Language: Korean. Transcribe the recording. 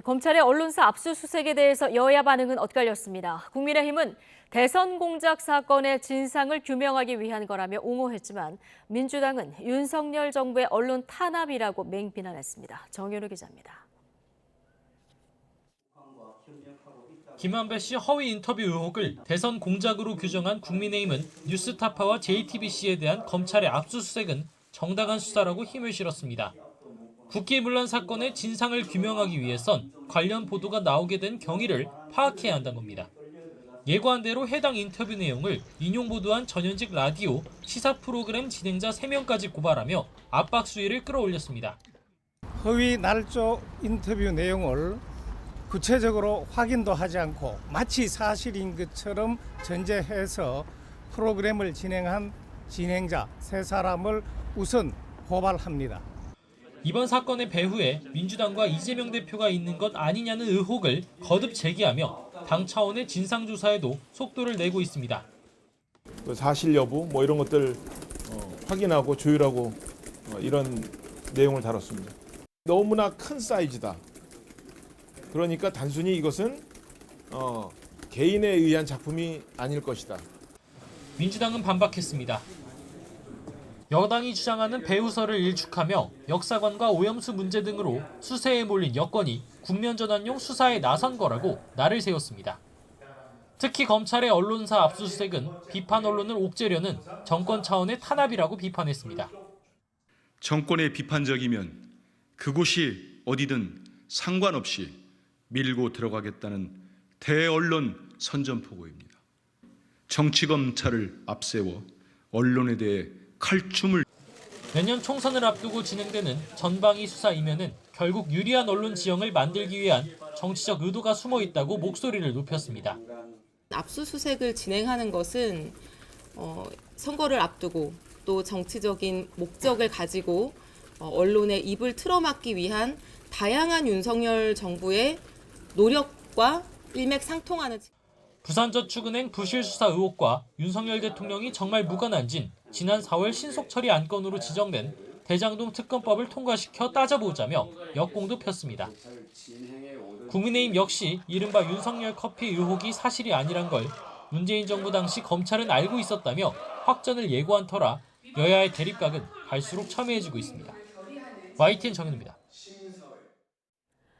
검찰의 언론사 압수수색에 대해서 여야 반응은 엇갈렸습니다. 국민의힘은 대선 공작 사건의 진상을 규명하기 위한 거라며 옹호했지만 민주당은 윤석열 정부의 언론 탄압이라고 맹비난했습니다. 정현우 기자입니다. 김한배 씨 허위 인터뷰 의혹을 대선 공작으로 규정한 국민의힘은 뉴스타파와 JTBC에 대한 검찰의 압수수색은 정당한 수사라고 힘을 실었습니다. 국기문란 사건의 진상을 규명하기 위해선 관련 보도가 나오게 된 경위를 파악해야 한다는 겁니다. 예고한 대로 해당 인터뷰 내용을 인용 보도한 전현직 라디오 시사 프로그램 진행자 3명까지 고발하며 압박 수위를 끌어올렸습니다. 허위 날조 인터뷰 내용을 구체적으로 확인도 하지 않고 마치 사실인 것처럼 전제해서 프로그램을 진행한 진행자 3사람을 우선 고발합니다. 이번 사건의 배후에 민주당과 이재명 대표가 있는 것 아니냐는 의혹을 거듭 제기하며 당 차원의 진상조사에도 속도를 내고 있습니다. 사실 여부 이런 것들 확인하고 조율하고 이런 내용을 다뤘습니다. 너무나 큰 사이즈다. 그러니까 단순히 이것은 개인에 의한 작품이 아닐 것이다. 민주당은 반박했습니다. 여당이 주장하는 배후설을 일축하며 역사관과 오염수 문제 등으로 수세에 몰린 여권이 국면전환용 수사에 나선 거라고 날을 세웠습니다. 특히 검찰의 언론사 압수수색은 비판 언론을 옥죄려는 정권 차원의 탄압이라고 비판했습니다. 정권에 비판적이면 그곳이 어디든 상관없이 밀고 들어가겠다는 대언론 선전포고입니다. 정치검찰을 앞세워 언론에 대해 칼춤을. 내년 총선을 앞두고 진행되는 전방위 수사 이면은 결국 유리한 언론 지형을 만들기 위한 정치적 의도가 숨어 있다고 목소리를 높였습니다. 압수수색을 진행하는 것은 선거를 앞두고 또 정치적인 목적을 가지고 언론의 입을 틀어막기 위한 다양한 윤석열 정부의 노력과 일맥상통하는. 부산저축은행 부실 수사 의혹과 윤석열 대통령이 정말 무관한진 지난 4월 신속처리 안건으로 지정된 대장동 특검법을 통과시켜 따져보자며 역공도 폈습니다. 국민의힘 역시 이른바 윤석열 커피 의혹이 사실이 아니란 걸 문재인 정부 당시 검찰은 알고 있었다며 확전을 예고한 터라 여야의 대립각은 갈수록 첨예해지고 있습니다. YTN 정현우입니다.